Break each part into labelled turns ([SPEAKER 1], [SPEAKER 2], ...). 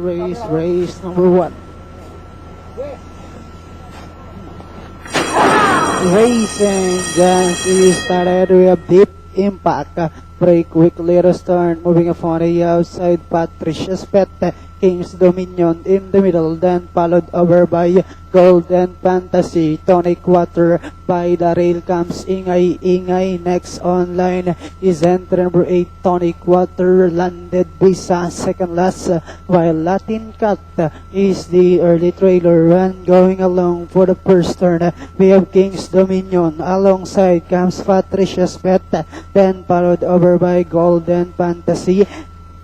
[SPEAKER 1] race number 1. Racing just started. We have Deep Impact. Very quickly return. Moving up on the outside. Patricia's Pet. King's Dominion in the middle. Then followed over by Golden Fantasy. Tonic Water. By the rail comes Ingay Ingay. Next online is entry number 8. Tonic Water. Landed Visa. Second last. While Latin Cut is the early trailer. And going along for the first turn, we have King's Dominion. Alongside comes Patricia's Pet. Then followed over by Golden Fantasy.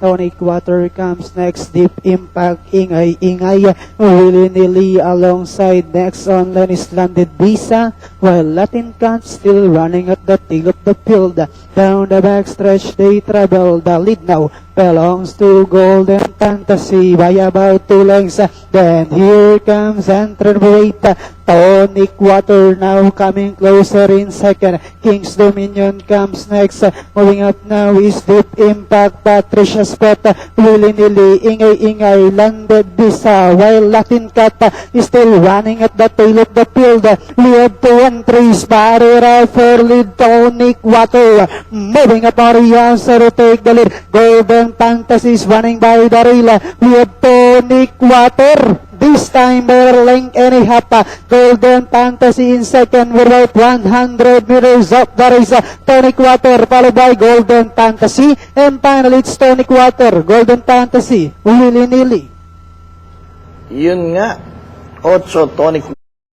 [SPEAKER 1] Tonic Water comes next. Deep Impact, Ingay Ingay, willy-nilly alongside. Next online is Landed Visa, while Latin Cut still running at the tail of the field. Down the backstretch they travel. The lead now belongs to Golden Fantasy by about 2 lengths. Then here comes entry number 8. Tonic Water now coming closer in second. King's Dominion comes next. Moving up now is Deep Impact, Patricia's Pet, willy-nilly, Ingay Ingay, Landed Visa, while Latin Cut is still running at the tail of the field. We have 2 entries. Barrier for lead. Tonic Water moving up on the outside to take the lead. Golden Fantasy is running by the rail. We have Tonic Water. This time by a length and a half. Golden Fantasy in second with about 100 meters of the race. Tonic Water followed by Golden Fantasy. And finally it's Tonic Water. Golden Fantasy, willy-nilly.
[SPEAKER 2] Yun nga. 8 Tonic